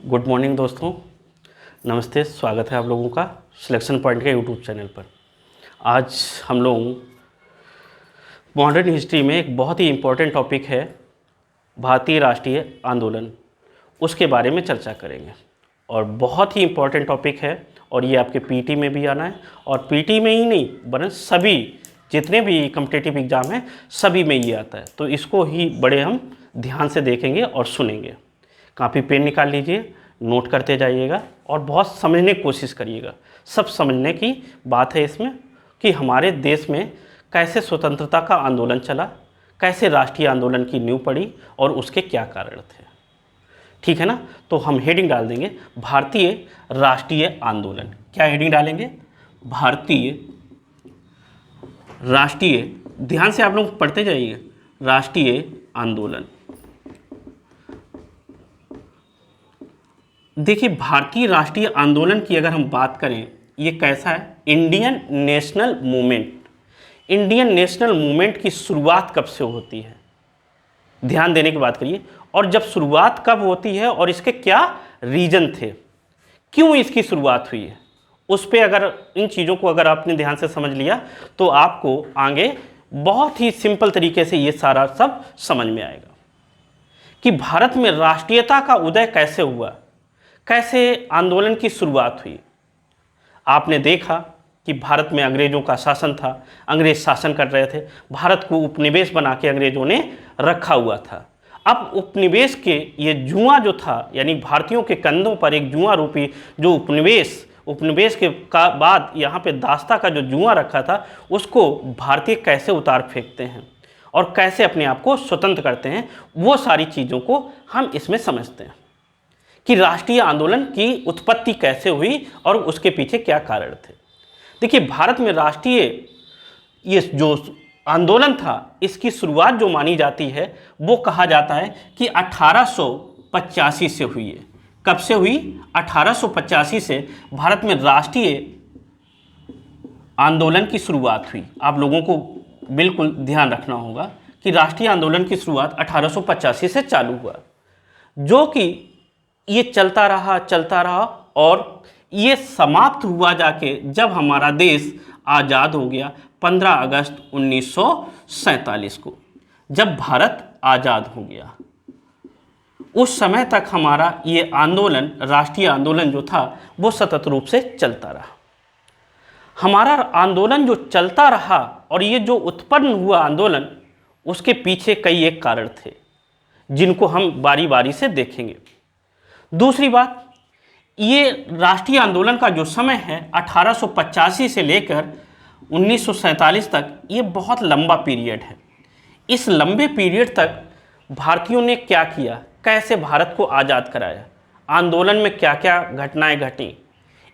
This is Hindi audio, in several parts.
गुड मॉर्निंग दोस्तों, नमस्ते। स्वागत है आप लोगों का सिलेक्शन पॉइंट के यूट्यूब चैनल पर। आज हम लोग मॉडर्न हिस्ट्री में एक बहुत ही इम्पोर्टेंट टॉपिक है भारतीय राष्ट्रीय आंदोलन, उसके बारे में चर्चा करेंगे। और बहुत ही इम्पोर्टेंट टॉपिक है और ये आपके पीटी में भी आना है, और पीटी में ही नहीं बल्कि सभी जितने भी कॉम्पिटिटिव एग्ज़ाम हैं सभी में ये आता है। तो इसको ही बड़े हम ध्यान से देखेंगे और सुनेंगे। कॉपी पेन निकाल लीजिए, नोट करते जाइएगा और बहुत समझने की कोशिश करिएगा। सब समझने की बात है इसमें कि हमारे देश में कैसे स्वतंत्रता का आंदोलन चला, कैसे राष्ट्रीय आंदोलन की नींव पड़ी और उसके क्या कारण थे। ठीक है ना। तो हम हेडिंग डाल देंगे भारतीय राष्ट्रीय आंदोलन। क्या हेडिंग डालेंगे? भारतीय राष्ट्रीय, ध्यान से आप लोग पढ़ते जाइए, राष्ट्रीय आंदोलन। देखिए, भारतीय राष्ट्रीय आंदोलन की अगर हम बात करें, ये कैसा है? Indian national movement. Indian national movement की शुरुआत कब से होती है, ध्यान देने की बात करिए। और जब शुरुआत कब होती है और इसके क्या रीजन थे, क्यों इसकी शुरुआत हुई है, उस पर अगर इन चीज़ों को अगर आपने ध्यान से समझ लिया तो आपको आगे बहुत ही सिंपल तरीके से ये सारा सब समझ में आएगा कि भारत में राष्ट्रीयता का उदय कैसे हुआ, कैसे आंदोलन की शुरुआत हुई। आपने देखा कि भारत में अंग्रेज़ों का शासन था, अंग्रेज शासन कर रहे थे, भारत को उपनिवेश बना के अंग्रेज़ों ने रखा हुआ था। अब उपनिवेश के ये जुआ जो था, यानी भारतीयों के कंधों पर एक जुआ रूपी जो उपनिवेश के बाद यहाँ पे दास्ता का जो जुआ रखा था, उसको भारतीय कैसे उतार फेंकते हैं और कैसे अपने आप को स्वतंत्र करते हैं, वो सारी चीज़ों को हम इसमें समझते हैं कि राष्ट्रीय आंदोलन की उत्पत्ति कैसे हुई और उसके पीछे क्या कारण थे। देखिए, भारत में राष्ट्रीय ये जो आंदोलन था, इसकी शुरुआत जो मानी जाती है वो कहा जाता है कि 1885 से हुई है। कब से हुई? 1885 से भारत में राष्ट्रीय आंदोलन की शुरुआत हुई। आप लोगों को बिल्कुल ध्यान रखना होगा कि राष्ट्रीय आंदोलन की शुरुआत 1885 से चालू हुआ, जो कि ये चलता रहा और ये समाप्त हुआ जाके जब हमारा देश आज़ाद हो गया 15 अगस्त 1947 को। जब भारत आज़ाद हो गया उस समय तक हमारा ये आंदोलन, राष्ट्रीय आंदोलन जो था, वो सतत रूप से चलता रहा। हमारा आंदोलन जो चलता रहा और ये जो उत्पन्न हुआ आंदोलन, उसके पीछे कई एक कारण थे जिनको हम बारी बारी से देखेंगे। दूसरी बात, ये राष्ट्रीय आंदोलन का जो समय है 1885 से लेकर 1947 तक, ये बहुत लंबा पीरियड है। इस लंबे पीरियड तक भारतीयों ने क्या किया, कैसे भारत को आज़ाद कराया, आंदोलन में क्या क्या घटनाएं घटी,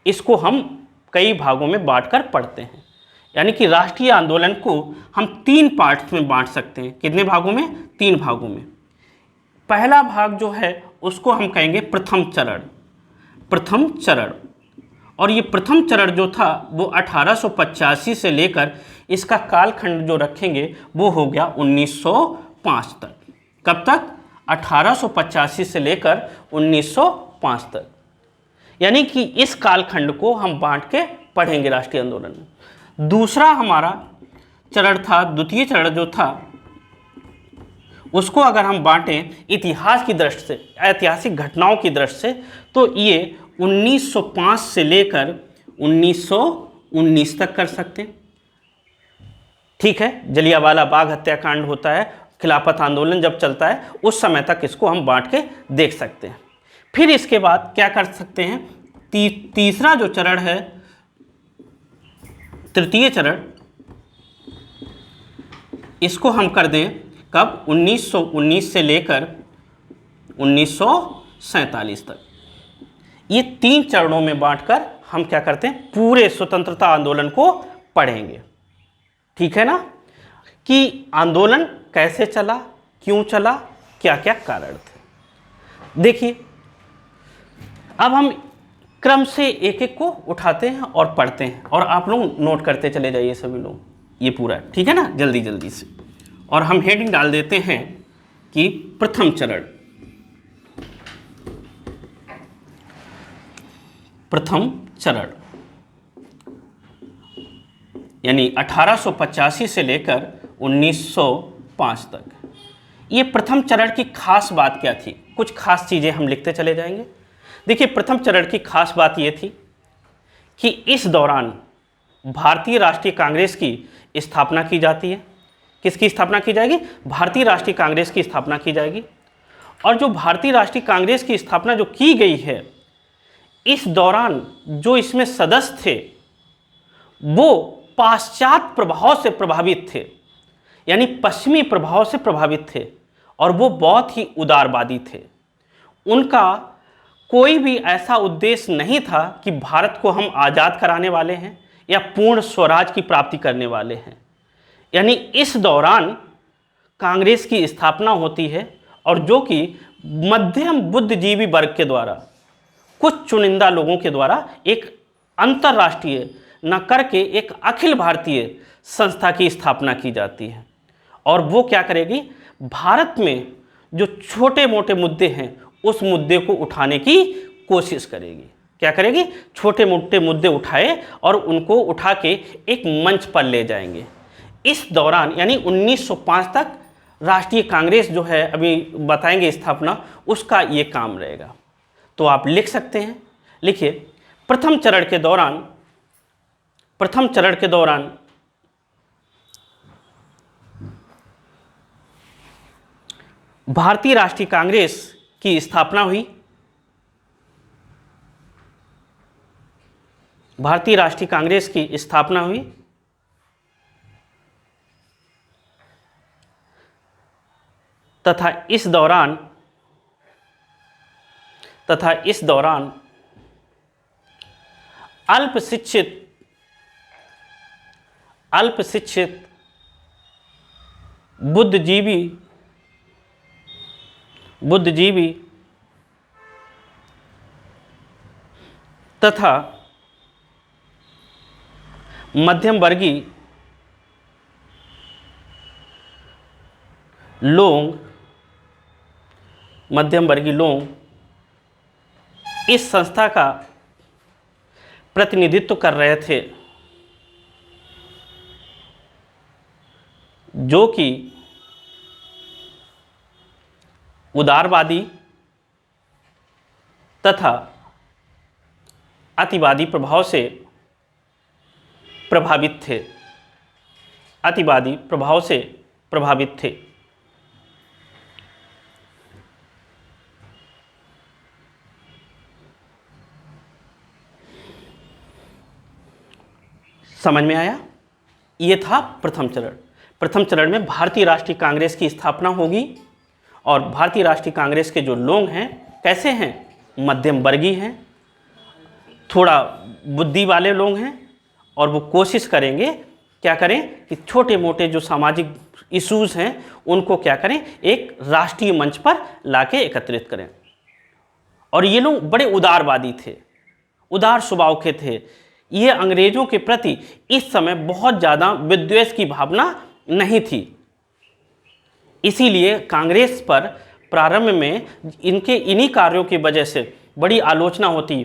इसको हम कई भागों में बांटकर पढ़ते हैं। यानी कि राष्ट्रीय आंदोलन को हम 3 पार्ट्स में बांट सकते हैं। कितने भागों में? 3 भागों में। पहला भाग जो है उसको हम कहेंगे प्रथम चरण। और ये प्रथम चरण जो था वो 1885 से लेकर इसका कालखंड जो रखेंगे वो हो गया 1905 तक। कब तक? 1885 से लेकर 1905 तक। यानी कि इस कालखंड को हम बांट के पढ़ेंगे राष्ट्रीय आंदोलन में। दूसरा हमारा चरण था, द्वितीय चरण जो था, उसको अगर हम बांटें इतिहास की दृष्टि से, ऐतिहासिक घटनाओं की दृष्टि से, तो ये 1905 से लेकर 1919 तक कर सकते हैं। ठीक है, जलियांवाला बाग हत्याकांड होता है, खिलाफत आंदोलन जब चलता है, उस समय तक इसको हम बांट के देख सकते हैं। फिर इसके बाद क्या कर सकते हैं? तीसरा जो चरण है, तृतीय चरण, इसको हम कर दें कब? 1919 से लेकर 1947 तक। ये 3 चरणों में बांटकर हम क्या करते हैं? पूरे स्वतंत्रता आंदोलन को पढ़ेंगे। ठीक है ना, कि आंदोलन कैसे चला, क्यों चला, क्या क्या कारण थे। देखिए, अब हम क्रम से एक एक को उठाते हैं और पढ़ते हैं, और आप लोग नोट करते चले जाइए सभी लोग, ये पूरा। ठीक है ना, जल्दी जल्दी से। और हम हेडिंग डाल देते हैं कि प्रथम चरण। प्रथम चरण, यानी 1885 से लेकर 1905 तक। ये प्रथम चरण की खास बात क्या थी? कुछ खास चीज़ें हम लिखते चले जाएंगे। देखिए, प्रथम चरण की खास बात ये थी कि इस दौरान भारतीय राष्ट्रीय कांग्रेस की स्थापना की जाती है। किसकी स्थापना की जाएगी? भारतीय राष्ट्रीय कांग्रेस की स्थापना की जाएगी। और जो भारतीय राष्ट्रीय कांग्रेस की स्थापना जो की गई है, इस दौरान जो इसमें सदस्य थे वो पाश्चात्य प्रभाव से प्रभावित थे, यानी पश्चिमी प्रभाव से प्रभावित थे, और वो बहुत ही उदारवादी थे। उनका कोई भी ऐसा उद्देश्य नहीं था कि भारत को हम आज़ाद कराने वाले हैं या पूर्ण स्वराज की प्राप्ति करने वाले हैं। यानी इस दौरान कांग्रेस की स्थापना होती है, और जो कि मध्यम बुद्धिजीवी वर्ग के द्वारा, कुछ चुनिंदा लोगों के द्वारा एक अंतर्राष्ट्रीय न करके एक अखिल भारतीय संस्था की स्थापना की जाती है। और वो क्या करेगी? भारत में जो छोटे मोटे मुद्दे हैं उस मुद्दे को उठाने की कोशिश करेगी। क्या करेगी? छोटे मोटे मुद्दे उठाए और उनको उठा के एक मंच पर ले जाएंगे। इस दौरान यानी 1905 तक राष्ट्रीय कांग्रेस जो है, अभी बताएंगे स्थापना, उसका ये काम रहेगा। तो आप लिख सकते हैं, लिखिए, प्रथम चरण के दौरान भारतीय राष्ट्रीय कांग्रेस की स्थापना हुई। भारतीय राष्ट्रीय कांग्रेस की स्थापना हुई तथा इस दौरान अल्पशिक्षित बुद्धिजीवी तथा मध्यम वर्गीय लोग इस संस्था का प्रतिनिधित्व कर रहे थे, जो कि उदारवादी तथा अतिवादी प्रभाव से प्रभावित थे। समझ में आया? ये था प्रथम चरण। प्रथम चरण में भारतीय राष्ट्रीय कांग्रेस की स्थापना होगी, और भारतीय राष्ट्रीय कांग्रेस के जो लोग हैं कैसे हैं? मध्यम वर्गीय हैं, थोड़ा बुद्धि वाले लोग हैं, और वो कोशिश करेंगे क्या करें कि छोटे मोटे जो सामाजिक इश्यूज़ हैं उनको क्या करें, एक राष्ट्रीय मंच पर लाके एकत्रित करें। और ये लोग बड़े उदारवादी थे, उदार स्वभाव के थे। ये अंग्रेज़ों के प्रति इस समय बहुत ज़्यादा विद्वेष की भावना नहीं थी। इसीलिए कांग्रेस पर प्रारंभ में इनके इन्हीं कार्यों की वजह से बड़ी आलोचना होती।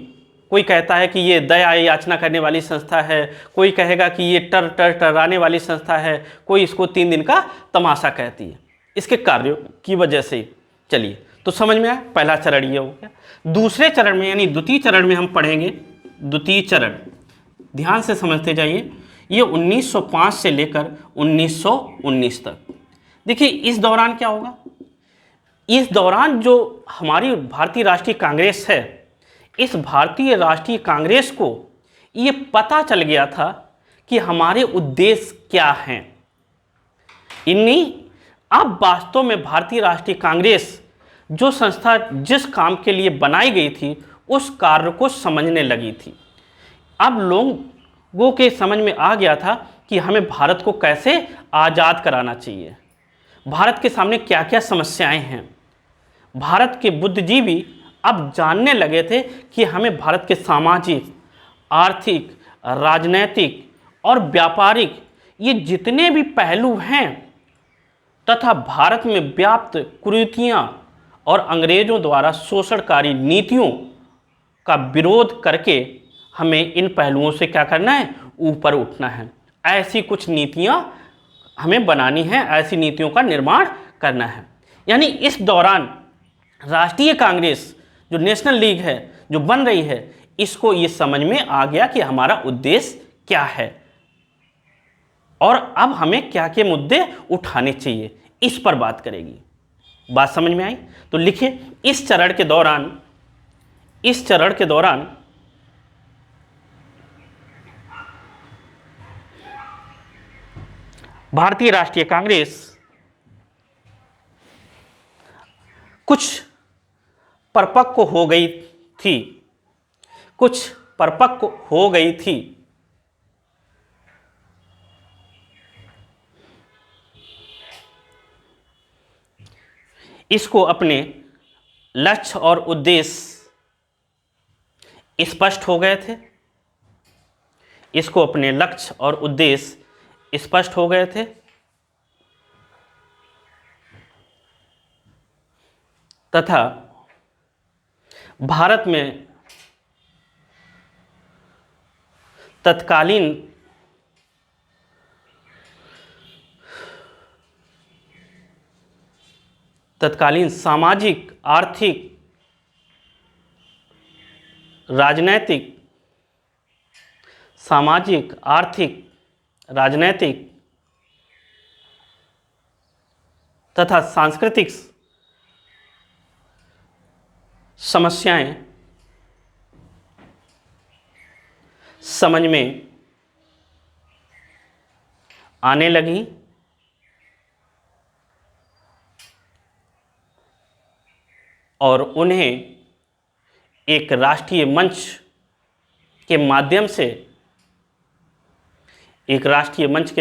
कोई कहता है कि ये दया याचना करने वाली संस्था है, कोई कहेगा कि ये टर्राने वाली संस्था है, कोई इसको 3 दिन का तमाशा कहती है, इसके कार्यों की वजह से। चलिए, तो समझ में आया, पहला चरण ये हो गया। दूसरे चरण में यानी द्वितीय चरण में हम पढ़ेंगे। द्वितीय चरण ध्यान से समझते जाइए, ये 1905 से लेकर 1919 तक। देखिए, इस दौरान क्या होगा? इस दौरान जो हमारी भारतीय राष्ट्रीय कांग्रेस है, इस भारतीय राष्ट्रीय कांग्रेस को ये पता चल गया था कि हमारे उद्देश्य क्या हैं। अब वास्तव में भारतीय राष्ट्रीय कांग्रेस जो संस्था जिस काम के लिए बनाई गई थी उस कार्य को समझने लगी थी। अब लोगों के समझ में आ गया था कि हमें भारत को कैसे आज़ाद कराना चाहिए, भारत के सामने क्या क्या समस्याएं हैं। भारत के बुद्धिजीवी अब जानने लगे थे कि हमें भारत के सामाजिक, आर्थिक, राजनैतिक और व्यापारिक ये जितने भी पहलू हैं तथा भारत में व्याप्त कुरीतियाँ और अंग्रेज़ों द्वारा शोषणकारी नीतियों का विरोध करके हमें इन पहलुओं से क्या करना है, ऊपर उठना है। ऐसी कुछ नीतियां हमें बनानी है, ऐसी नीतियों का निर्माण करना है। यानी इस दौरान राष्ट्रीय कांग्रेस जो नेशनल लीग है जो बन रही है, इसको ये समझ में आ गया कि हमारा उद्देश्य क्या है और अब हमें क्या क्या मुद्दे उठाने चाहिए, इस पर बात करेगी। बात समझ में आई? तो लिखिए, इस चरण के दौरान भारतीय राष्ट्रीय कांग्रेस कुछ परिपक्व हो गई थी। इसको अपने लक्ष्य और उद्देश्य स्पष्ट हो गए थे। तथा भारत में तत्कालीन सामाजिक, आर्थिक, राजनैतिक तथा सांस्कृतिक समस्याएं समझ में आने लगी और उन्हें एक राष्ट्रीय मंच के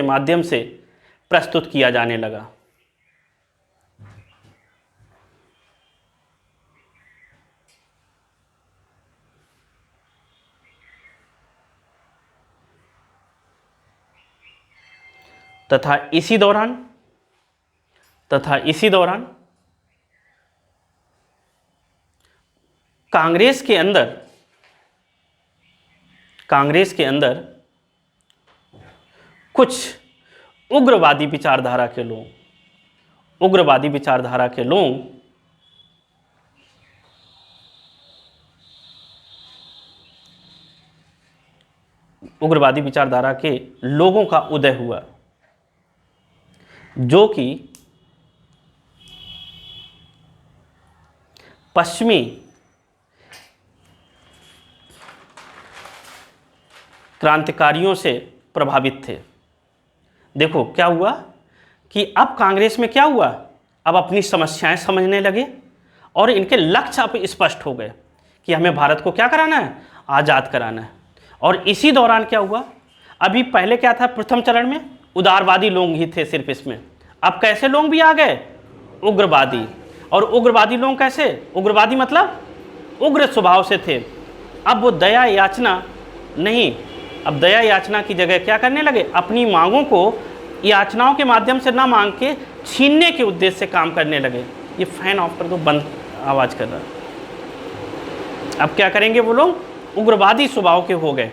माध्यम से प्रस्तुत किया जाने लगा। तथा इसी दौरान कांग्रेस के अंदर कुछ उग्रवादी विचारधारा के लोगों का उदय हुआ, जो कि पश्चिमी क्रांतिकारियों से प्रभावित थे। देखो क्या हुआ कि अब कांग्रेस में क्या हुआ, अब अपनी समस्याएं समझने लगे और इनके लक्ष्य अब स्पष्ट हो गए कि हमें भारत को क्या कराना है, आज़ाद कराना है। और इसी दौरान क्या हुआ, अभी पहले क्या था, प्रथम चरण में उदारवादी लोग ही थे सिर्फ इसमें, अब कैसे लोग भी आ गए, उग्रवादी। और उग्रवादी लोग कैसे, उग्रवादी मतलब उग्र स्वभाव से थे। अब वो दया याचना नहीं, अब दया याचना की जगह क्या करने लगे, अपनी मांगों को याचनाओं के माध्यम से ना मांग के छीनने के उद्देश्य से काम करने लगे। ये फैन ऑफ कर दो, बंद आवाज़ कर रहा है। अब क्या करेंगे वो लोग, उग्रवादी स्वभाव के हो गए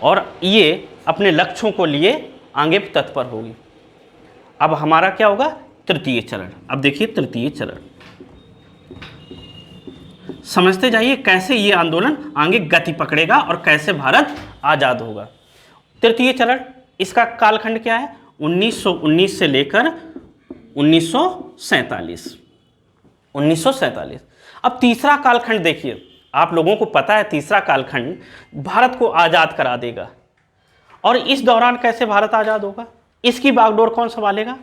और ये अपने लक्ष्यों को लिए आगे तत्पर होगी। अब हमारा क्या होगा, तृतीय चरण। अब देखिए तृतीय चरण समझते जाइए कैसे ये आंदोलन आगे गति पकड़ेगा और कैसे भारत आज़ाद होगा। तृतीय चरण, इसका कालखंड क्या है, 1919 से लेकर 1947। अब तीसरा कालखंड देखिए, आप लोगों को पता है तीसरा कालखंड भारत को आज़ाद करा देगा। और इस दौरान कैसे भारत आज़ाद होगा, इसकी बागडोर कौन संभालेगा।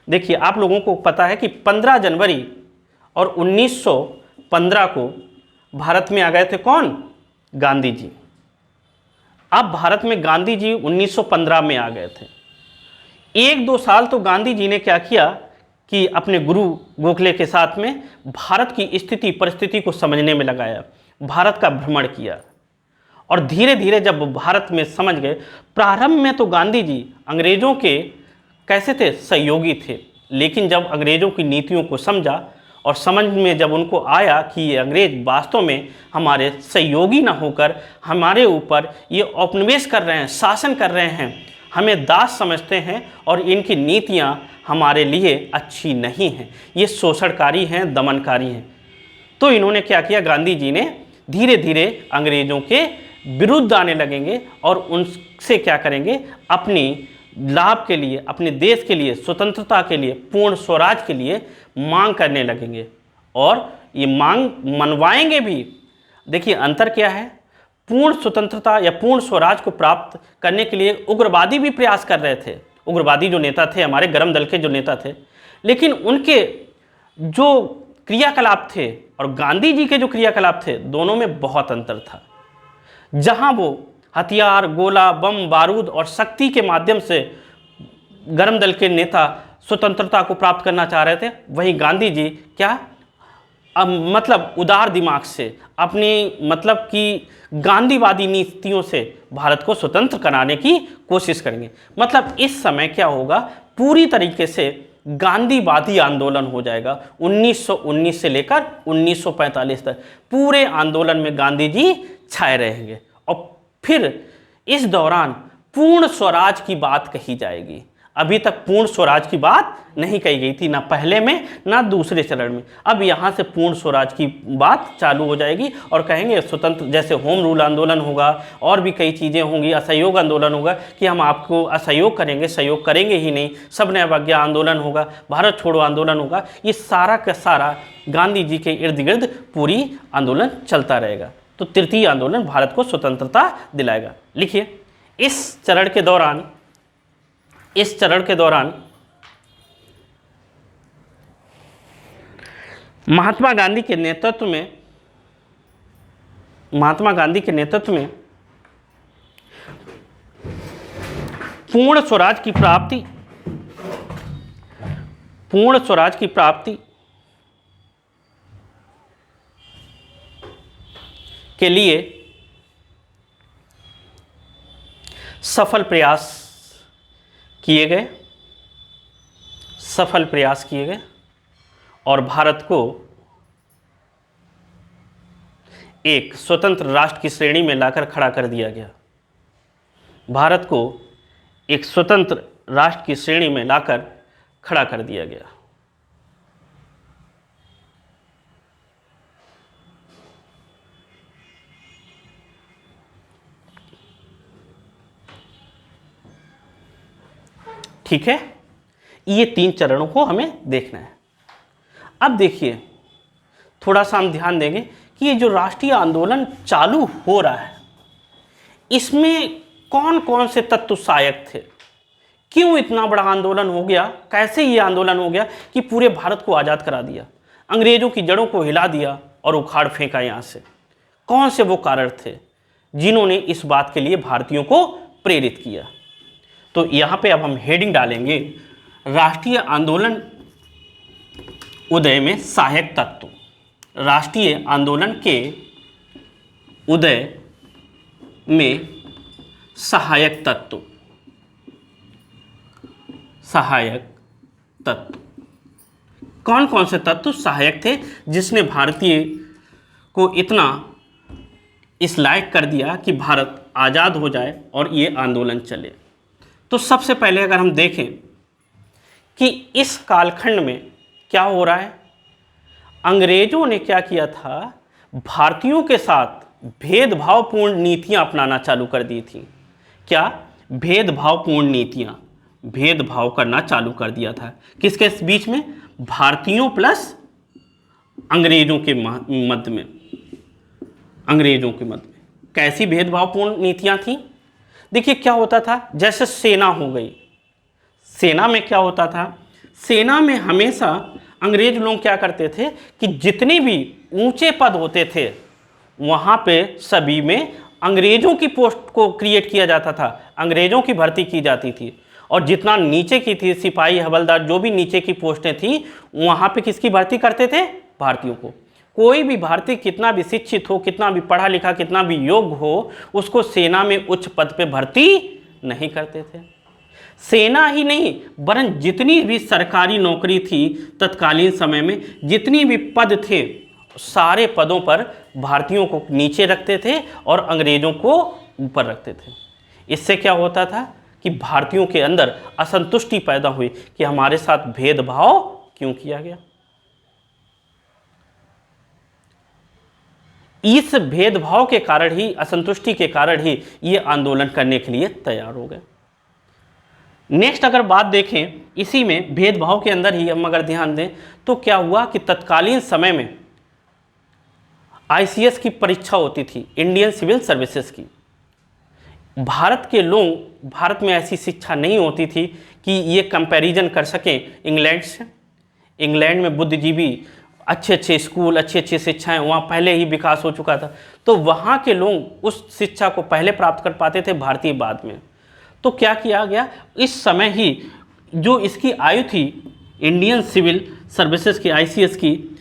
देखिए आप लोगों को पता है कि 15 जनवरी और 1915 को भारत में आ गए थे कौन, गांधी जी। अब भारत में गांधी जी 1915 में आ गए थे। 1-2 साल तो गांधी जी ने क्या किया कि अपने गुरु गोखले के साथ में भारत की स्थिति परिस्थिति को समझने में लगाया, भारत का भ्रमण किया और धीरे धीरे जब भारत में समझ गए। प्रारंभ में तो गांधी जी अंग्रेज़ों के कैसे थे, सहयोगी थे, लेकिन जब अंग्रेज़ों की नीतियों को समझा और समझ में जब उनको आया कि ये अंग्रेज वास्तव में हमारे सहयोगी ना होकर हमारे ऊपर ये औपनिवेश कर रहे हैं, शासन कर रहे हैं, हमें दास समझते हैं और इनकी नीतियां हमारे लिए अच्छी नहीं हैं, ये शोषणकारी हैं, दमनकारी हैं, तो इन्होंने क्या किया, गांधी जी ने धीरे धीरे अंग्रेज़ों के विरुद्ध आने लगेंगे और उनसे क्या करेंगे, अपनी लाभ के लिए, अपने देश के लिए, स्वतंत्रता के लिए, पूर्ण स्वराज के लिए मांग करने लगेंगे और ये मांग मनवाएंगे भी। देखिए अंतर क्या है, पूर्ण स्वतंत्रता या पूर्ण स्वराज को प्राप्त करने के लिए उग्रवादी भी प्रयास कर रहे थे, उग्रवादी जो नेता थे, हमारे गरम दल के जो नेता थे, लेकिन उनके जो क्रियाकलाप थे और गांधी जी के जो क्रियाकलाप थे, दोनों में बहुत अंतर था। जहां वो हथियार, गोला, बम, बारूद और शक्ति के माध्यम से गरम दल के नेता स्वतंत्रता को प्राप्त करना चाह रहे थे, वहीं गांधी जी क्या मतलब उदार दिमाग से, अपनी मतलब कि गांधीवादी नीतियों से भारत को स्वतंत्र कराने की कोशिश करेंगे। मतलब इस समय क्या होगा, पूरी तरीके से गांधीवादी आंदोलन हो जाएगा। 1919 से लेकर 1945 तक पूरे आंदोलन में गांधी जी छाए रहेंगे और फिर इस दौरान पूर्ण स्वराज की बात कही जाएगी। अभी तक पूर्ण स्वराज की बात नहीं कही गई थी, ना पहले में ना दूसरे चरण में। अब यहाँ से पूर्ण स्वराज की बात चालू हो जाएगी और कहेंगे स्वतंत्र, जैसे होम रूल आंदोलन होगा और भी कई चीज़ें होंगी, असहयोग आंदोलन होगा कि हम आपको असहयोग करेंगे, सहयोग करेंगे ही नहीं, सबने अवज्ञा आंदोलन होगा, भारत छोड़ो आंदोलन होगा। ये सारा का सारा गांधी जी के इर्द गिर्द पूरी आंदोलन चलता रहेगा। तो तृतीय आंदोलन भारत को स्वतंत्रता दिलाएगा। लिखिए इस चरण के दौरान महात्मा गांधी के नेतृत्व में पूर्ण स्वराज की प्राप्ति के लिए सफल प्रयास किए गए और भारत को एक स्वतंत्र राष्ट्र की श्रेणी में लाकर खड़ा कर दिया गया। भारत को एक स्वतंत्र राष्ट्र की श्रेणी में लाकर खड़ा कर दिया गया। ठीक है, ये 3 चरणों को हमें देखना है। अब देखिए थोड़ा सा हम ध्यान देंगे कि ये जो राष्ट्रीय आंदोलन चालू हो रहा है, इसमें कौन कौन से तत्व सहायक थे, क्यों इतना बड़ा आंदोलन हो गया, कैसे ये आंदोलन हो गया कि पूरे भारत को आज़ाद करा दिया, अंग्रेज़ों की जड़ों को हिला दिया और उखाड़ फेंका यहाँ से। कौन से वो कारण थे जिन्होंने इस बात के लिए भारतीयों को प्रेरित किया। तो यहाँ पे अब हम हेडिंग डालेंगे, राष्ट्रीय आंदोलन उदय में सहायक तत्व। राष्ट्रीय आंदोलन के उदय में सहायक तत्व। कौन कौन से तत्व सहायक थे जिसने भारतीय को इतना इस लायक कर दिया कि भारत आज़ाद हो जाए और ये आंदोलन चले। तो सबसे पहले अगर हम देखें कि इस कालखंड में क्या हो रहा है, अंग्रेज़ों ने क्या किया था, भारतीयों के साथ भेदभावपूर्ण नीतियां अपनाना चालू कर दी थी। क्या? भेदभावपूर्ण नीतियां, भेदभाव करना चालू कर दिया था। किसके बीच में? भारतीयों प्लस अंग्रेज़ों के मध्य में। कैसी भेदभावपूर्ण नीतियां थी? देखिए क्या होता था, जैसे सेना हो गई, सेना में क्या होता था, सेना में हमेशा अंग्रेज लोग क्या करते थे कि जितने भी ऊंचे पद होते थे वहाँ पे सभी में अंग्रेज़ों की पोस्ट को क्रिएट किया जाता था, अंग्रेज़ों की भर्ती की जाती थी। और जितना नीचे की थी, सिपाही, हवलदार, जो भी नीचे की पोस्टें थी, वहाँ पे किसकी भर्ती करते थे? भारतीयों को। कोई भी भारतीय कितना भी शिक्षित हो, कितना भी पढ़ा लिखा, कितना भी योग्य हो, उसको सेना में उच्च पद पे भर्ती नहीं करते थे। सेना ही नहीं वरन जितनी भी सरकारी नौकरी थी तत्कालीन समय में, जितनी भी पद थे, सारे पदों पर भारतीयों को नीचे रखते थे और अंग्रेजों को ऊपर रखते थे। इससे क्या होता था कि भारतीयों के अंदर असंतुष्टि पैदा हुई कि हमारे साथ भेदभाव क्यों किया गया। इस भेदभाव के कारण ही, असंतुष्टि के कारण ही ये आंदोलन करने के लिए तैयार हो गए। नेक्स्ट अगर बात देखें, इसी में भेदभाव के अंदर ही हम अगर ध्यान दें तो क्या हुआ कि तत्कालीन समय में आईसीएस की परीक्षा होती थी, इंडियन सिविल सर्विसेज की। भारत के लोग, भारत में ऐसी शिक्षा नहीं होती थी कि ये कंपैरिजन कर सकें इंग्लैंड से। इंग्लैंड में बुद्धिजीवी, अच्छे अच्छे स्कूल, अच्छी अच्छी शिक्षाएं, वहाँ पहले ही विकास हो चुका था, तो वहाँ के लोग उस शिक्षा को पहले प्राप्त कर पाते थे, भारतीय बाद में। तो क्या किया गया, इस समय ही जो इसकी आयु थी इंडियन सिविल सर्विसेज की, आईसीएस की,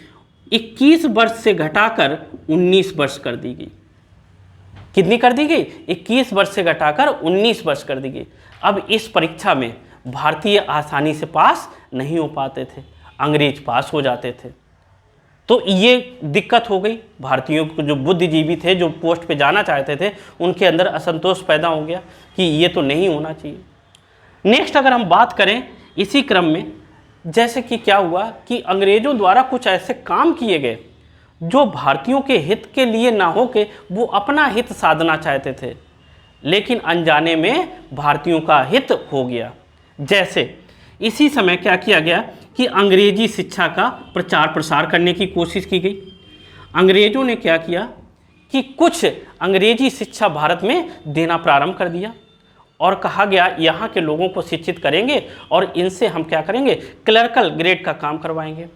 21 वर्ष से घटाकर 19 वर्ष कर दी गई। कितनी कर दी गई? 21 वर्ष से घटाकर 19 वर्ष कर दी गई। अब इस परीक्षा में भारतीय आसानी से पास नहीं हो पाते थे, अंग्रेज पास हो जाते थे। तो ये दिक्कत हो गई, भारतीयों को जो बुद्धिजीवी थे, जो पोस्ट पे जाना चाहते थे, उनके अंदर असंतोष पैदा हो गया कि ये तो नहीं होना चाहिए। नेक्स्ट अगर हम बात करें इसी क्रम में, जैसे कि क्या हुआ कि अंग्रेजों द्वारा कुछ ऐसे काम किए गए जो भारतीयों के हित के लिए ना हो के वो अपना हित साधना चाहते थे, लेकिन अनजाने में भारतीयों का हित हो गया। जैसे इसी समय क्या किया गया कि अंग्रेजी शिक्षा का प्रचार प्रसार करने की कोशिश की गई। अंग्रेजों ने क्या किया कि कुछ अंग्रेजी शिक्षा भारत में देना प्रारंभ कर दिया और कहा गया यहाँ के लोगों को शिक्षित करेंगे और इनसे हम क्या करेंगे, क्लर्कल ग्रेड का काम करवाएंगे,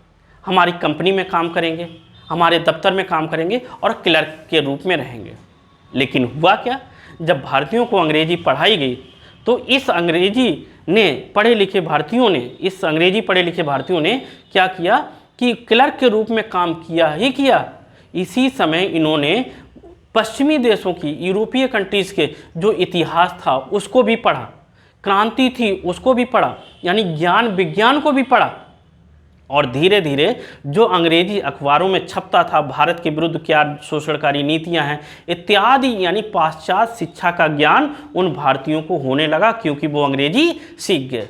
हमारी कंपनी में काम करेंगे, हमारे दफ्तर में काम करेंगे और क्लर्क के रूप में रहेंगे। लेकिन हुआ क्या, जब भारतीयों को अंग्रेजी पढ़ाई गई तो इस अंग्रेजी पढ़े लिखे भारतीयों ने क्या किया कि क्लर्क के रूप में काम किया ही किया। इसी समय इन्होंने पश्चिमी देशों की, यूरोपीय कंट्रीज़ के जो इतिहास था उसको भी पढ़ा, क्रांति थी उसको भी पढ़ा, यानी ज्ञान विज्ञान को भी पढ़ा। और धीरे धीरे जो अंग्रेजी अखबारों में छपता था, भारत के विरुद्ध क्या शोषणकारी नीतियां हैं इत्यादि, यानी पाश्चात्य शिक्षा का ज्ञान उन भारतीयों को होने लगा, क्योंकि वो अंग्रेजी सीख गए।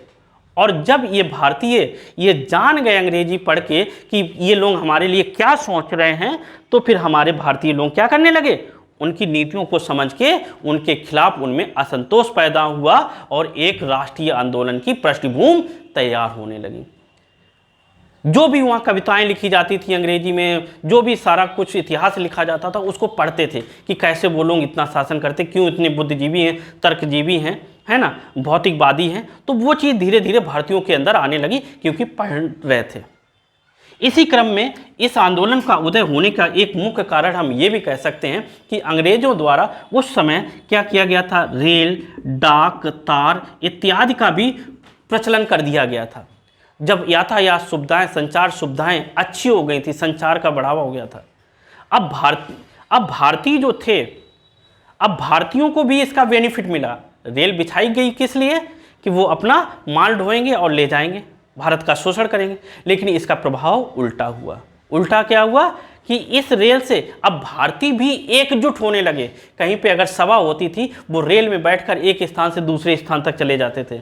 और जब ये भारतीय ये जान गए अंग्रेजी पढ़ के कि ये लोग हमारे लिए क्या सोच रहे हैं, तो फिर हमारे भारतीय लोग क्या करने लगे, उनकी नीतियों को समझ के उनके खिलाफ उनमें असंतोष पैदा हुआ और एक राष्ट्रीय आंदोलन की पृष्ठभूमि तैयार होने लगी। जो भी वहाँ कविताएं लिखी जाती थी अंग्रेजी में, जो भी सारा कुछ इतिहास लिखा जाता था, उसको पढ़ते थे कि कैसे वो लोग इतना शासन करते, क्यों इतने बुद्धिजीवी हैं, तर्कजीवी हैं, है ना, भौतिकवादी हैं। तो वो चीज़ धीरे धीरे भारतीयों के अंदर आने लगी क्योंकि पढ़ रहे थे। इसी क्रम में इस आंदोलन का उदय होने का एक मुख्य कारण हम ये भी कह सकते हैं कि अंग्रेजों द्वारा उस समय क्या किया गया था, रेल, डाक, तार इत्यादि का भी प्रचलन कर दिया गया था। जब यातायात सुविधाएं, संचार सुविधाएं अच्छी हो गई थी, संचार का बढ़ावा हो गया था, अब भारतीय जो थे, अब भारतीयों को भी इसका बेनिफिट मिला। रेल बिछाई गई किस लिए, कि वो अपना माल ढोएंगे और ले जाएंगे, भारत का शोषण करेंगे। लेकिन इसका प्रभाव उल्टा हुआ। उल्टा क्या हुआ कि इस रेल से अब भारतीय भी एकजुट होने लगे। कहीं पे अगर सभा होती थी, वो रेल में बैठकर एक स्थान से दूसरे स्थान तक चले जाते थे।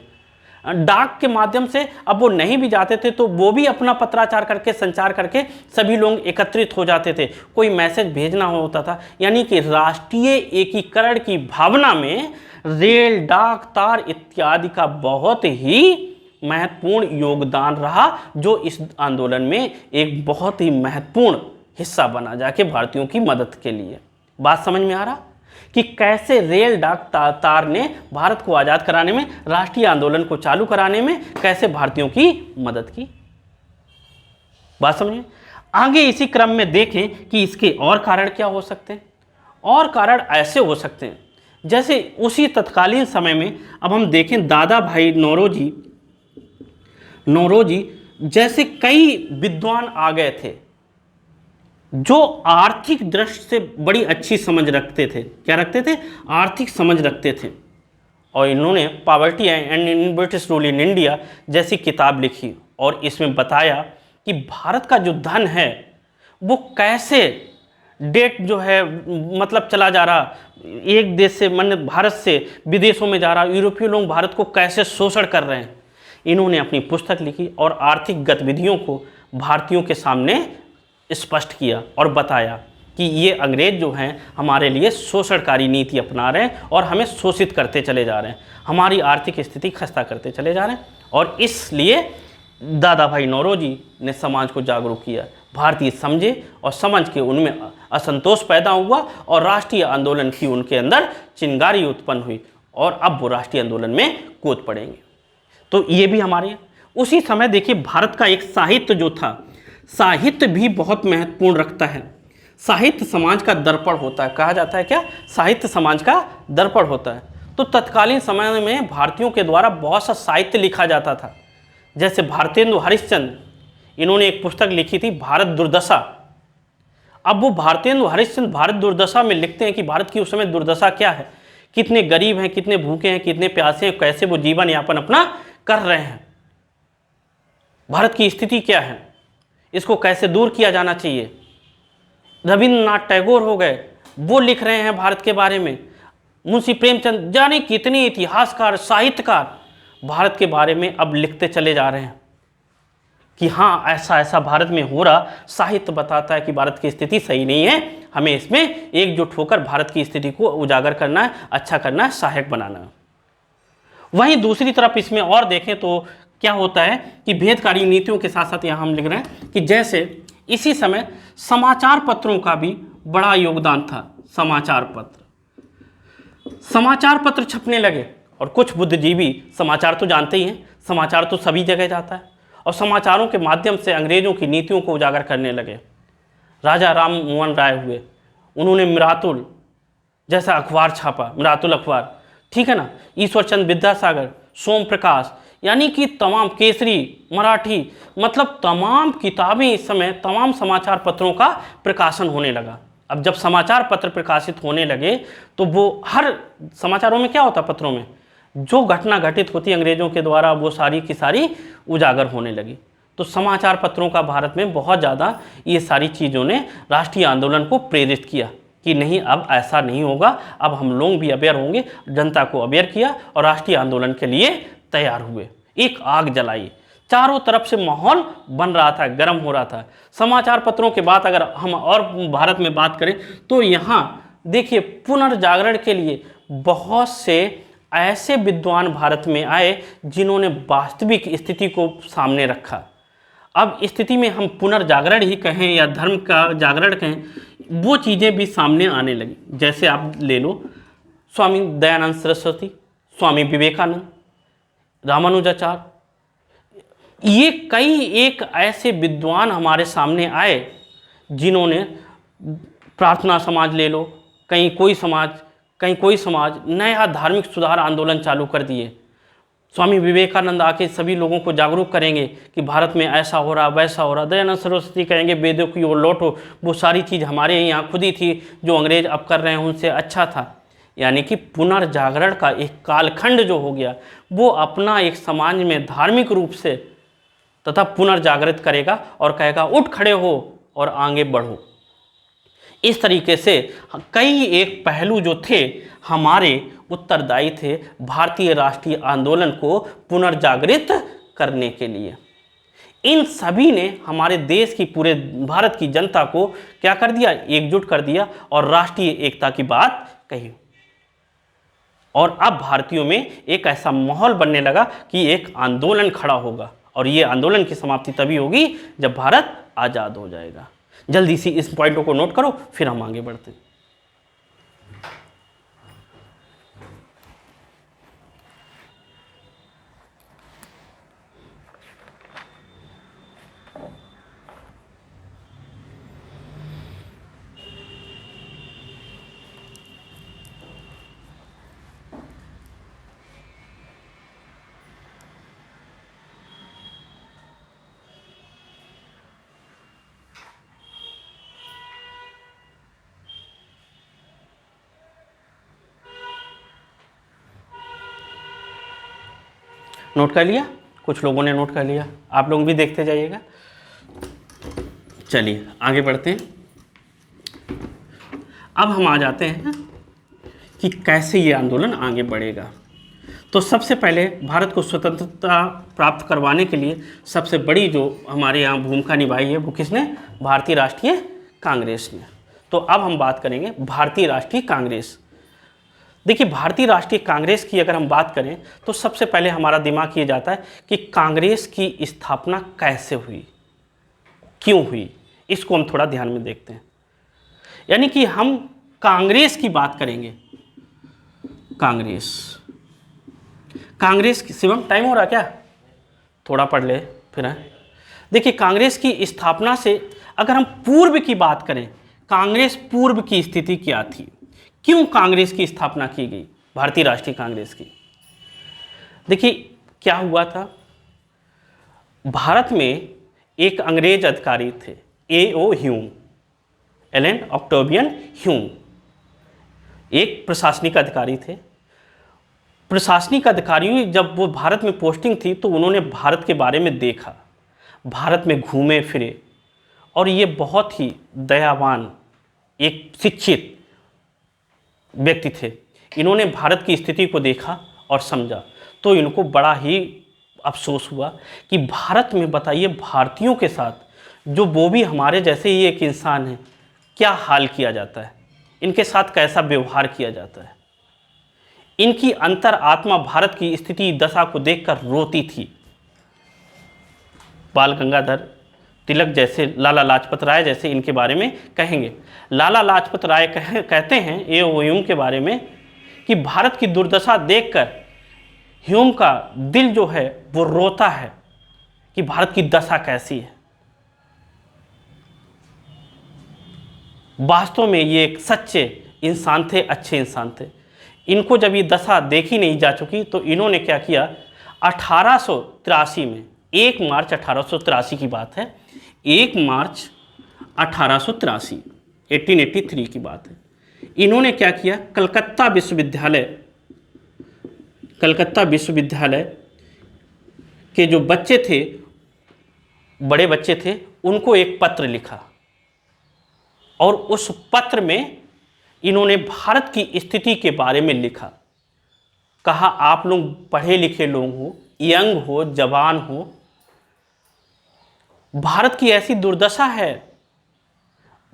डाक के माध्यम से अब वो नहीं भी जाते थे तो वो भी अपना पत्राचार करके, संचार करके सभी लोग एकत्रित हो जाते थे, कोई मैसेज भेजना होता था। यानी कि राष्ट्रीय एकीकरण की भावना में रेल, डाक, तार इत्यादि का बहुत ही महत्वपूर्ण योगदान रहा, जो इस आंदोलन में एक बहुत ही महत्वपूर्ण हिस्सा बना जाके भारतीयों की मदद के लिए। बात समझ में आ रहा कि कैसे रेल, डाक, तार ने भारत को आज़ाद कराने में, राष्ट्रीय आंदोलन को चालू कराने में कैसे भारतीयों की मदद की। बात समझिए। आगे इसी क्रम में देखें कि इसके और कारण क्या हो सकते हैं। और कारण ऐसे हो सकते हैं जैसे उसी तत्कालीन समय में अब हम देखें दादा भाई नौरोजी जैसे कई विद्वान आ गए थे जो आर्थिक दृष्टि से बड़ी अच्छी समझ रखते थे। क्या रखते थे? आर्थिक समझ रखते थे। और इन्होंने poverty and in British rule in India जैसी किताब लिखी और इसमें बताया कि भारत का जो धन है वो कैसे डेट जो है मतलब चला जा रहा, एक देश से मन भारत से विदेशों में जा रहा, यूरोपीय लोग भारत को कैसे शोषण कर रहे हैं। इन्होंने अपनी पुस्तक लिखी और आर्थिक गतिविधियों को भारतीयों के सामने स्पष्ट किया और बताया कि ये अंग्रेज जो हैं हमारे लिए शोषणकारी नीति अपना रहे हैं और हमें शोषित करते चले जा रहे हैं, हमारी आर्थिक स्थिति खस्ता करते चले जा रहे हैं। और इसलिए दादा भाई नौरोजी ने समाज को जागरूक किया, भारतीय समझे और समझ के उनमें असंतोष पैदा हुआ और राष्ट्रीय आंदोलन की उनके अंदर चिंगारी उत्पन्न हुई और अब वो राष्ट्रीय आंदोलन में कूद पड़ेंगे। तो ये भी हमारे उसी समय देखिए भारत का एक साहित्य जो था, साहित्य भी बहुत महत्वपूर्ण रखता है। साहित्य समाज का दर्पण होता है, कहा जाता है क्या, साहित्य समाज का दर्पण होता है। तो तत्कालीन समय में भारतीयों के द्वारा बहुत सा साहित्य लिखा जाता था। जैसे भारतेंदु हरिश्चंद्र, इन्होंने एक पुस्तक लिखी थी भारत दुर्दशा। अब वो भारतेंदु हरिश्चंद्र भारत दुर्दशा में लिखते हैं कि भारत की उस समय दुर्दशा क्या है, कितने गरीब हैं, कितने भूखे हैं, कितने प्यासे हैं, कैसे वो जीवन यापन अपना कर रहे हैं, भारत की स्थिति क्या है, इसको कैसे दूर किया जाना चाहिए। रविंद्रनाथ टैगोर हो गए, वो लिख रहे हैं भारत के बारे में। मुंशी प्रेमचंद, जाने कितने इतिहासकार साहित्यकार भारत के बारे में अब लिखते चले जा रहे हैं कि हाँ ऐसा ऐसा भारत में हो रहा। साहित्य बताता है कि भारत की स्थिति सही नहीं है, हमें इसमें एकजुट होकर भारत की स्थिति को उजागर करना है, अच्छा करना है, सहायक बनाना है। वहीं दूसरी तरफ इसमें और देखें तो क्या होता है कि भेदकारी नीतियों के साथ साथ यहाँ हम लिख रहे हैं कि जैसे इसी समय समाचार पत्रों का भी बड़ा योगदान था। समाचार पत्र छपने लगे और कुछ बुद्धिजीवी, समाचार तो जानते ही हैं, समाचार तो सभी जगह जाता है, और समाचारों के माध्यम से अंग्रेजों की नीतियों को उजागर करने लगे। राजा राम मोहन राय हुए, उन्होंने मिरातुल जैसा अखबार छापा, मिरातुल अखबार, ठीक है ना। ईश्वर चंद्र विद्यासागर, सोम प्रकाश, यानी कि तमाम केसरी, मराठी, मतलब तमाम किताबें इस समय तमाम समाचार पत्रों का प्रकाशन होने लगा। अब जब समाचार पत्र प्रकाशित होने लगे तो वो हर समाचारों में क्या होता, पत्रों में जो घटना घटित होती अंग्रेजों के द्वारा वो सारी की सारी उजागर होने लगी। तो समाचार पत्रों का भारत में बहुत ज़्यादा ये सारी चीज़ों ने राष्ट्रीय आंदोलन को प्रेरित किया कि नहीं अब ऐसा नहीं होगा, अब हम लोग भी अवेयर होंगे। जनता को अवेयर किया और राष्ट्रीय आंदोलन के लिए तैयार हुए, एक आग जलाई, चारों तरफ से माहौल बन रहा था, गर्म हो रहा था। समाचार पत्रों के बाद अगर हम और भारत में बात करें तो यहाँ देखिए पुनर्जागरण के लिए बहुत से ऐसे विद्वान भारत में आए जिन्होंने वास्तविक स्थिति को सामने रखा। अब स्थिति में हम पुनर्जागरण ही कहें या धर्म का जागरण कहें, वो चीज़ें भी सामने आने लगी। जैसे आप ले लो स्वामी दयानंद सरस्वती, स्वामी विवेकानंद, रामानुजाचार्य, ये कई एक ऐसे विद्वान हमारे सामने आए जिन्होंने प्रार्थना समाज ले लो, कहीं कोई समाज नया धार्मिक सुधार आंदोलन चालू कर दिए। स्वामी विवेकानंद आके सभी लोगों को जागरूक करेंगे कि भारत में ऐसा हो रहा वैसा हो रहा। दयानंद सरस्वती कहेंगे वेदों की ओर लौटो, वो सारी चीज़ हमारे यहाँ खुद ही थी, जो अंग्रेज अब कर रहे हैं उनसे अच्छा था। यानी कि पुनर्जागरण का एक कालखंड जो हो गया वो अपना एक समाज में धार्मिक रूप से तथा पुनर्जागृत करेगा और कहेगा उठ खड़े हो और आगे बढ़ो। इस तरीके से कई एक पहलू जो थे हमारे उत्तरदायी थे भारतीय राष्ट्रीय आंदोलन को पुनर्जागृत करने के लिए। इन सभी ने हमारे देश की, पूरे भारत की जनता को क्या कर दिया, एकजुट कर दिया और राष्ट्रीय एकता की बात कही। और अब भारतीयों में एक ऐसा माहौल बनने लगा कि एक आंदोलन खड़ा होगा और ये आंदोलन की समाप्ति तभी होगी जब भारत आज़ाद हो जाएगा। जल्दी से इस पॉइंटों को नोट करो, फिर हम आगे बढ़ते हैं। नोट कर लिया? कुछ लोगों ने नोट कर लिया, आप लोग भी देखते जाइएगा। चलिए आगे बढ़ते हैं। अब हम आ जाते हैं कि कैसे ये आंदोलन आगे बढ़ेगा। तो सबसे पहले भारत को स्वतंत्रता प्राप्त करवाने के लिए सबसे बड़ी जो हमारे यहाँ भूमिका निभाई है वो किसने? भारतीय राष्ट्रीय कांग्रेस ने। तो अब हम बात करेंगे भारतीय राष्ट्रीय कांग्रेस। देखिए, भारतीय राष्ट्रीय कांग्रेस की अगर हम बात करें तो सबसे पहले हमारा दिमाग ये जाता है कि कांग्रेस की स्थापना कैसे हुई, क्यों हुई, इसको हम थोड़ा ध्यान में देखते हैं। यानी कि हम कांग्रेस की बात करेंगे। कांग्रेस शिवम टाइम हो रहा क्या? थोड़ा पढ़ ले फिर है। देखिए, कांग्रेस की स्थापना से अगर हम पूर्व की बात करें, कांग्रेस पूर्व की स्थिति क्या थी, क्यों कांग्रेस की स्थापना की गई, भारतीय राष्ट्रीय कांग्रेस की? देखिए क्या हुआ था, भारत में एक अंग्रेज अधिकारी थे, A.O. Hume, Elon Octavian Hume, एक प्रशासनिक अधिकारी थे। प्रशासनिक अधिकारी जब वो भारत में पोस्टिंग थी तो उन्होंने भारत के बारे में देखा, भारत में घूमे फिरे, और ये बहुत ही दयावान, एक शिक्षित व्यक्ति थे। इन्होंने भारत की स्थिति को देखा और समझा, तो इनको बड़ा ही अफसोस हुआ कि भारत में बताइए भारतीयों के साथ जो वो भी हमारे जैसे ही एक इंसान है, क्या हाल किया जाता है, इनके साथ कैसा व्यवहार किया जाता है। इनकी अंतर आत्मा भारत की स्थिति दशा को देखकर रोती थी। बाल गंगाधर तिलक जैसे, लाला लाजपत राय जैसे इनके बारे में कहेंगे। लाला लाजपत राय कहते हैं A.O. ह्यूम के बारे में कि भारत की दुर्दशा देखकर ह्यूम का दिल जो है वो रोता है कि भारत की दशा कैसी है। वास्तव में ये एक सच्चे इंसान थे, अच्छे इंसान थे। इनको जब ये दशा देखी नहीं जा चुकी तो इन्होंने क्या किया, 1883 में, 1 मार्च 1883 की बात है, 1 मार्च 1883, 1883 की बात है। इन्होंने क्या किया, कलकत्ता विश्वविद्यालय के जो बच्चे थे, बड़े बच्चे थे, उनको एक पत्र लिखा, और उस पत्र में इन्होंने भारत की स्थिति के बारे में लिखा। कहा आप लोग पढ़े लिखे लोग हो, यंग हो, जवान हो, भारत की ऐसी दुर्दशा है,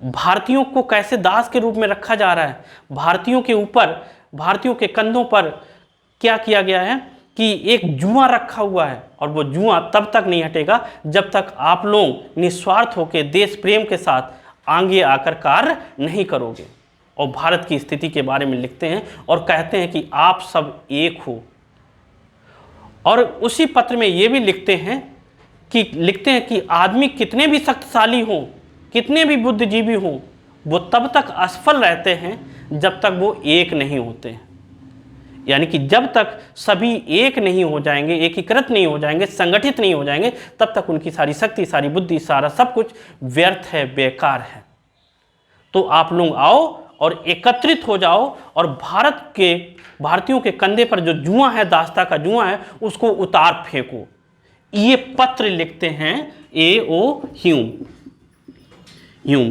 भारतीयों को कैसे दास के रूप में रखा जा रहा है, भारतीयों के ऊपर, भारतीयों के कंधों पर क्या किया गया है कि एक जुआ रखा हुआ है, और वो जुआ तब तक नहीं हटेगा जब तक आप लोग निस्वार्थ होकर देश प्रेम के साथ आगे आकर कार्य नहीं करोगे। और भारत की स्थिति के बारे में लिखते हैं और कहते हैं कि आप सब एक हो। और उसी पत्र में ये भी लिखते हैं कि आदमी कितने भी शक्तिशाली हों, कितने भी बुद्धिजीवी हों, वो तब तक असफल रहते हैं जब तक वो एक नहीं होते हैं। यानी कि जब तक सभी एक नहीं हो जाएंगे, एकीकृत नहीं हो जाएंगे, संगठित नहीं हो जाएंगे, तब तक उनकी सारी शक्ति, सारी बुद्धि, सारा सब कुछ व्यर्थ है, बेकार है। तो आप लोग आओ और एकत्रित हो जाओ और भारतीयों के कंधे पर जो जुआ है, दास्ता का जुआ है, उसको उतार फेंको। ये पत्र लिखते हैं A.O. ह्यूम।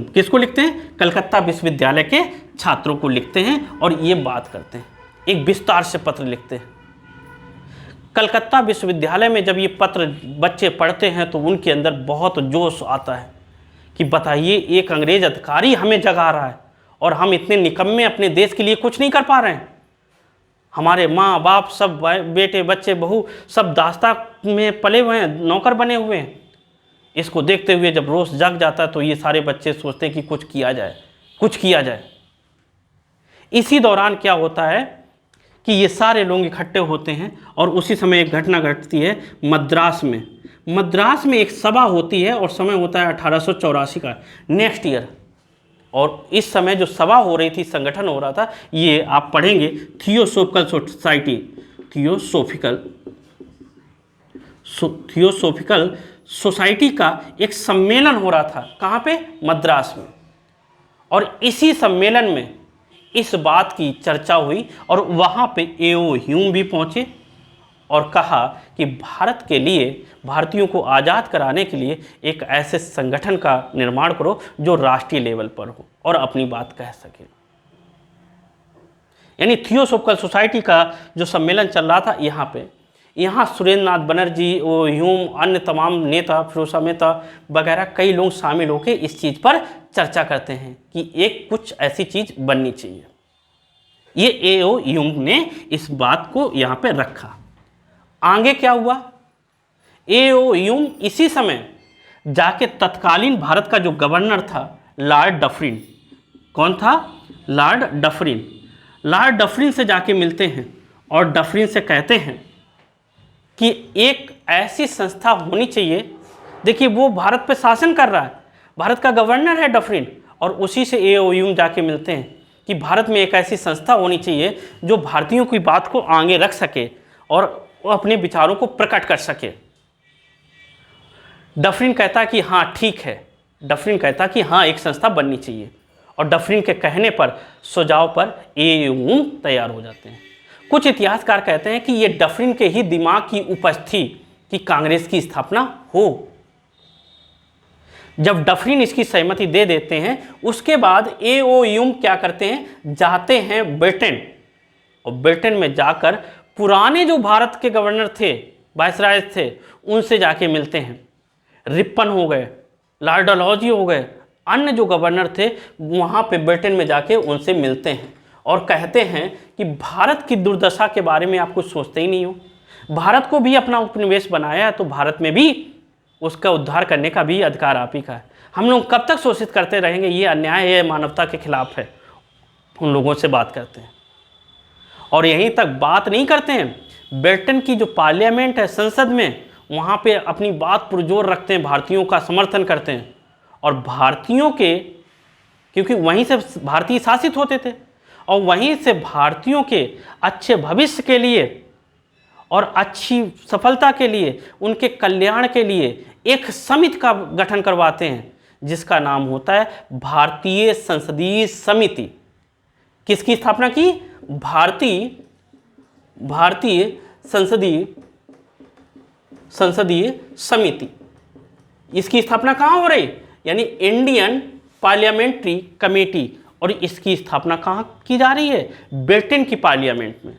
किसको लिखते हैं? कलकत्ता विश्वविद्यालय के छात्रों को लिखते हैं और ये बात करते हैं, एक विस्तार से पत्र लिखते हैं। कलकत्ता विश्वविद्यालय में जब ये पत्र बच्चे पढ़ते हैं तो उनके अंदर बहुत जोश आता है कि बताइए, एक अंग्रेज अधिकारी हमें जगा रहा है और हम इतने निकम्मे अपने देश के लिए कुछ नहीं कर पा रहे हैं। हमारे माँ बाप सब, बेटे बच्चे बहू सब दास्ता में पले हुए हैं, नौकर बने हुए हैं। इसको देखते हुए जब रोष जग जाता है तो ये सारे बच्चे सोचते हैं कि कुछ किया जाए। इसी दौरान क्या होता है कि ये सारे लोग इकट्ठे होते हैं और उसी समय एक घटना घटती है मद्रास में एक सभा होती है और समय होता है 1884 का, नेक्स्ट ईयर। और इस समय जो सभा हो रही थी, संगठन हो रहा था, ये आप पढ़ेंगे थियोसोफिकल सोसाइटी का एक सम्मेलन हो रहा था। कहाँ पे? मद्रास में। और इसी सम्मेलन में इस बात की चर्चा हुई और वहाँ पे A.O. ह्यूम भी पहुँचे और कहा कि भारत के लिए, भारतीयों को आज़ाद कराने के लिए एक ऐसे संगठन का निर्माण करो जो राष्ट्रीय लेवल पर हो और अपनी बात कह सके। यानी थियोसॉफिकल सोसाइटी का जो सम्मेलन चल रहा था यहाँ पे, यहाँ सुरेंद्र नाथ बनर्जी, वो ह्यूम, अन्य तमाम नेता, फिरोज मेहता वगैरह कई लोग शामिल होकर इस चीज़ पर चर्चा करते हैं कि एक कुछ ऐसी चीज़ बननी चाहिए। ये ए.ओ. ह्यूम ने इस बात को यहाँ पे रखा। आगे क्या हुआ, ए.ओ. ह्यूम इसी समय जाके तत्कालीन भारत का जो गवर्नर था लॉर्ड डफरिन, कौन था, लॉर्ड डफरिन, लॉर्ड डफरिन से जाके मिलते हैं और डफरिन से कहते हैं कि एक ऐसी संस्था होनी चाहिए। देखिए वो भारत पे शासन कर रहा है, भारत का गवर्नर है डफरिन, और उसी से ए.ओ. ह्यूम जाके मिलते हैं कि भारत में एक ऐसी संस्था होनी चाहिए जो भारतीयों की बात को आगे रख सके और वो अपने विचारों को प्रकट कर सके। डफरिन कहता कि हाँ ठीक है, डफरिन कहता कि हाँ एक संस्था बननी चाहिए, और डफरिन के कहने पर, सुझाव पर ए.ओ. ह्यूम तैयार हो जाते हैं। कुछ इतिहासकार कहते हैं कि ये डफरिन के ही दिमाग की उपज थी कि कांग्रेस की स्थापना हो। जब डफरिन इसकी सहमति दे देते हैं, उसके बाद ए.ओ. ह्यूम क्या करते हैं, जाते हैं ब्रिटेन, और ब्रिटेन में जाकर पुराने जो भारत के गवर्नर थे, वायसराय थे, उनसे जाके मिलते हैं। रिपन हो गए, लॉर्ड डलहौजी हो गए, अन्य जो गवर्नर थे वहाँ पे ब्रिटेन में जाके उनसे मिलते हैं और कहते हैं कि भारत की दुर्दशा के बारे में आप कुछ सोचते ही नहीं हो, भारत को भी अपना उपनिवेश बनाया है तो भारत में भी उसका उद्धार करने का भी अधिकार आप ही का है। हम लोग कब तक शोषित करते रहेंगे, ये अन्याय है, मानवता के खिलाफ है। उन लोगों से बात करते हैं और यहीं तक बात नहीं करते हैं, ब्रिटेन की जो पार्लियामेंट है, संसद में, वहाँ पे अपनी बात पुरजोर रखते हैं, भारतीयों का समर्थन करते हैं, और भारतीयों के, क्योंकि वहीं से भारतीय शासित होते थे, और वहीं से भारतीयों के अच्छे भविष्य के लिए और अच्छी सफलता के लिए, उनके कल्याण के लिए एक समिति का गठन करवाते हैं जिसका नाम होता है भारतीय संसदीय समिति। किसकी स्थापना की, भारतीय संसदीय समिति। इसकी स्थापना कहाँ हो रही, यानी इंडियन पार्लियामेंट्री कमेटी, और इसकी स्थापना कहाँ की जा रही है, ब्रिटेन की पार्लियामेंट में।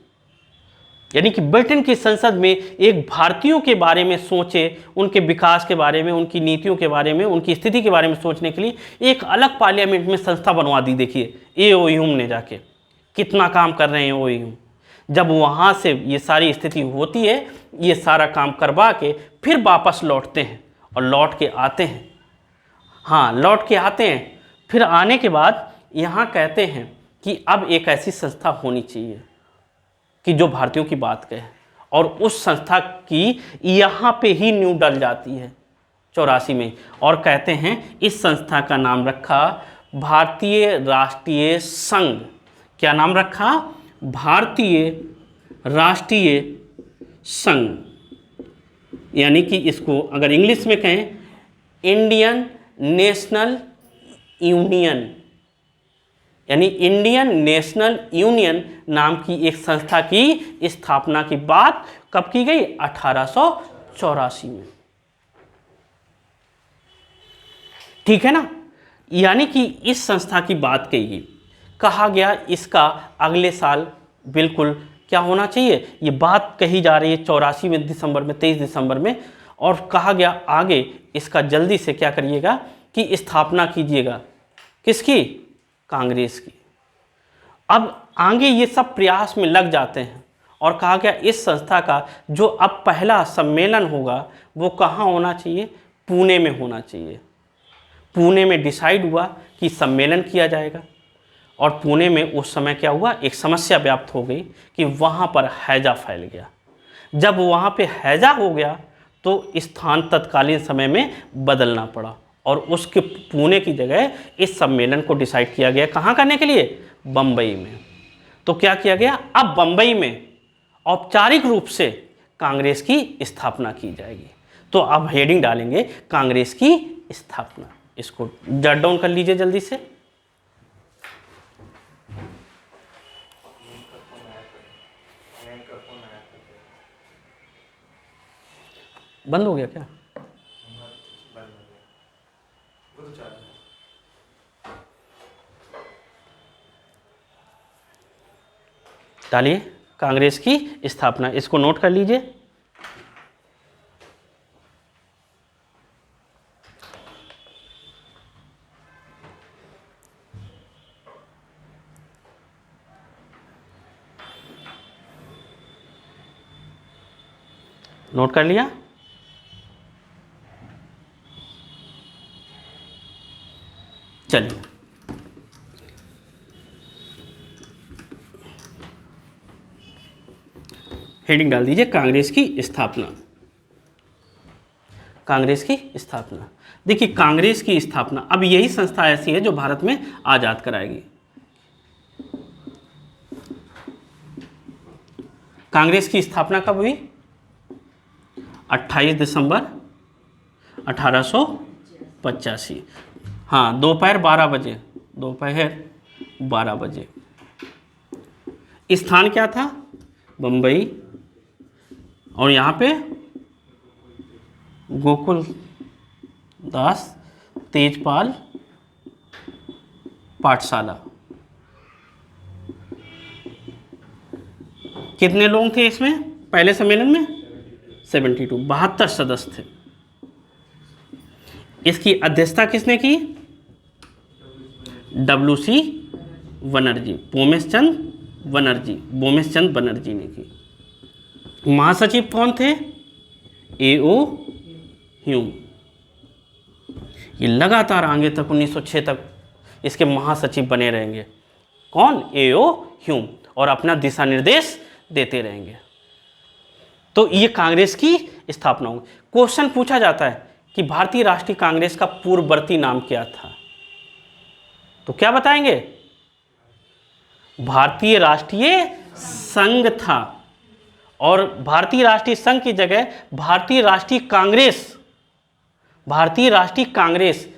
यानी कि ब्रिटेन की संसद में एक भारतीयों के बारे में सोचे, उनके विकास के बारे में, उनकी नीतियों के बारे में, उनकी स्थिति के बारे में सोचने के लिए एक अलग पार्लियामेंट में संस्था बनवा दी। देखिए ए.ओ. ह्यूम ने जाके कितना काम कर रहे हैं ए.ओ. ह्यूम। जब वहाँ से ये सारी स्थिति होती है, ये सारा काम करवा के फिर वापस लौटते हैं और लौट के आते हैं, हाँ लौट के आते हैं। फिर आने के बाद यहाँ कहते हैं कि अब एक ऐसी संस्था होनी चाहिए कि जो भारतीयों की बात कहे, और उस संस्था की यहाँ पे ही नींव डल जाती है 84 में, और कहते हैं इस संस्था का नाम रखा भारतीय राष्ट्रीय संघ। क्या नाम रखा, भारतीय राष्ट्रीय संघ। यानी कि इसको अगर इंग्लिश में कहें, इंडियन नेशनल यूनियन, यानी इंडियन नेशनल यूनियन नाम की एक संस्था की स्थापना की बात कब की गई, 1884 में। ठीक है ना। यानी कि इस संस्था की बात कही, कहा गया इसका अगले साल बिल्कुल क्या होना चाहिए, ये बात कही जा रही है 84 में दिसंबर में, 23 दिसंबर में, और कहा गया आगे इसका जल्दी से क्या करिएगा कि स्थापना कीजिएगा, किसकी, कांग्रेस की। अब आगे ये सब प्रयास में लग जाते हैं और कहा गया इस संस्था का जो अब पहला सम्मेलन होगा वो कहाँ होना चाहिए, पुणे में होना चाहिए। पुणे में डिसाइड हुआ कि सम्मेलन किया जाएगा, और पुणे में उस समय क्या हुआ, एक समस्या व्याप्त हो गई कि वहाँ पर हैजा फैल गया। जब वहाँ पे हैजा हो गया तो स्थान तत्कालीन समय में बदलना पड़ा, और उसके पुणे की जगह इस सम्मेलन को डिसाइड किया गया कहाँ करने के लिए, बम्बई में। तो क्या किया गया, अब बम्बई में औपचारिक रूप से कांग्रेस की स्थापना की जाएगी। तो अब हेडिंग डालेंगे कांग्रेस की स्थापना। इसको जट डाउन कर लीजिए जल्दी से। बंद हो गया क्या? डालिए कांग्रेस की स्थापना, इसको नोट कर लीजिए। नोट कर लिया? चलिए हेडिंग डाल दीजिए कांग्रेस की स्थापना। कांग्रेस की स्थापना, देखिए कांग्रेस की स्थापना, अब यही संस्था ऐसी है जो भारत में आजाद कराएगी। कांग्रेस की स्थापना कब हुई? 28 दिसंबर 1885। हाँ, दोपहर 12 बजे, दोपहर 12 बजे। स्थान क्या था? बम्बई, और यहाँ पे गोकुल दास तेजपाल पाठशाला। कितने लोग थे इसमें पहले सम्मेलन में? 72, 72 सदस्य थे। इसकी अध्यक्षता किसने की? WC बनर्जी, बोमेश चंद बनर्जी, बोमेश चंद बनर्जी ने की। महासचिव कौन थे? AO Hume. ये लगातार आगे तक 1906 तक इसके महासचिव बने रहेंगे। कौन? AO ह्यूम, और अपना दिशा निर्देश देते रहेंगे। तो ये कांग्रेस की स्थापना होगी। क्वेश्चन पूछा जाता है कि भारतीय राष्ट्रीय कांग्रेस का पूर्ववर्ती नाम क्या था, तो क्या बताएंगे? भारतीय राष्ट्रीय संघ था, और भारतीय राष्ट्रीय संघ की जगह भारतीय राष्ट्रीय कांग्रेस, भारतीय राष्ट्रीय कांग्रेस,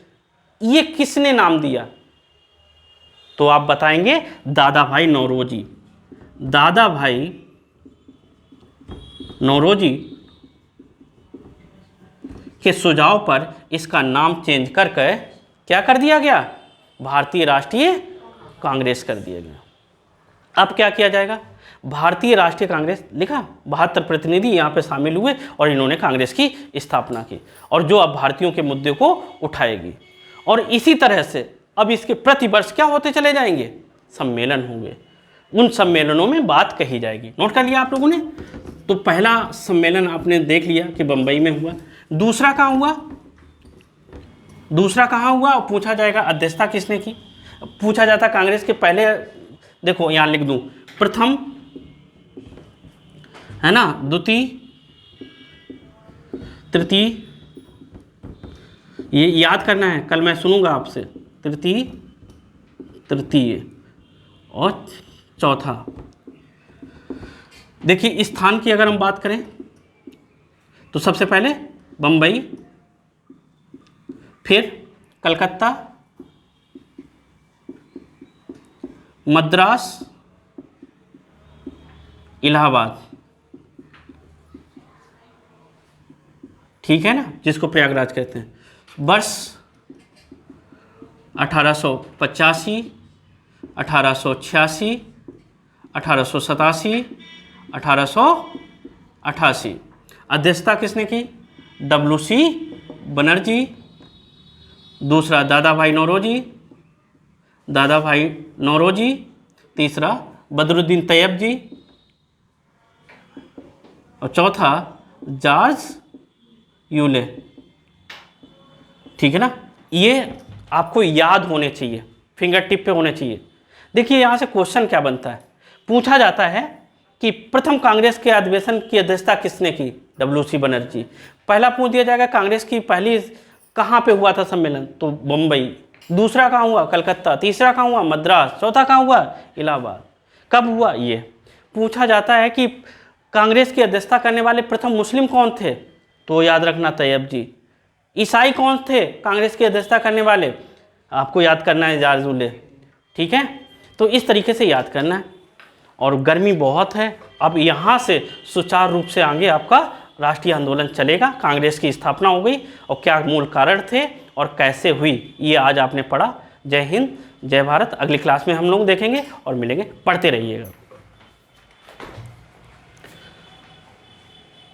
ये किसने नाम दिया? तो आप बताएंगे दादा भाई नौरोजी। दादा भाई नौरोजी के सुझाव पर इसका नाम चेंज करके क्या कर दिया गया? भारतीय राष्ट्रीय कांग्रेस कर दिया गया। अब क्या किया जाएगा? भारतीय राष्ट्रीय कांग्रेस लिखा, 72 प्रतिनिधि यहाँ पे शामिल हुए और इन्होंने कांग्रेस की स्थापना की, और जो अब भारतीयों के मुद्दे को उठाएगी। और इसी तरह से अब इसके प्रतिवर्ष क्या होते चले जाएंगे? सम्मेलन होंगे। उन सम्मेलनों में बात कही जाएगी। नोट कर लिया आप लोगों ने? तो पहला सम्मेलन आपने देख लिया कि बंबई में हुआ। दूसरा कहाँ हुआ? दूसरा कहाँ हुआ और पूछा जाएगा अध्यक्षता किसने की? पूछा जाता कांग्रेस के पहले, देखो यहाँ लिख दूं, प्रथम है ना, द्वितीय, तृतीय, ये याद करना है, कल मैं सुनूंगा आपसे। तृतीय, तृतीय और चौथा। देखिए स्थान की अगर हम बात करें तो सबसे पहले बंबई, फिर कलकत्ता, मद्रास, इलाहाबाद, ठीक है ना, जिसको प्रयागराज कहते हैं। वर्ष 1885, 1886, 1887, 1888। अध्यक्षता किसने की? WC बनर्जी। दूसरा दादा भाई नौरोजी, दादा भाई नौरोजी। तीसरा बदरुद्दीन तैयब जी, और चौथा जॉर्ज यूले। ठीक है ना, ये आपको याद होने चाहिए, फिंगर टिप पे होने चाहिए। देखिए यहाँ से क्वेश्चन क्या बनता है, पूछा जाता है कि प्रथम कांग्रेस के अधिवेशन की अध्यक्षता किसने की? WC बनर्जी। पहला पूछ दिया जाएगा कांग्रेस की पहली कहाँ पे हुआ था सम्मेलन, तो बम्बई। दूसरा कहाँ हुआ? कलकत्ता। तीसरा कहाँ हुआ? मद्रास। चौथा कहाँ हुआ? इलाहाबाद। कब हुआ? ये पूछा जाता है कि कांग्रेस की अध्यक्षता करने वाले प्रथम मुस्लिम कौन थे, तो याद रखना तैयब जी। ईसाई कौन थे कांग्रेस की अध्यक्षता करने वाले? आपको याद करना है जॉर्ज यूले। ठीक है, तो इस तरीके से याद करना है। और गर्मी बहुत है, अब यहाँ से सुचारू रूप से आगे आपका राष्ट्रीय आंदोलन चलेगा, कांग्रेस की स्थापना हो गई, और क्या मूल कारण थे और कैसे हुई, ये आज आपने पढ़ा। जय हिंद, जय भारत। अगली क्लास में हम लोग देखेंगे और मिलेंगे, पढ़ते रहिएगा।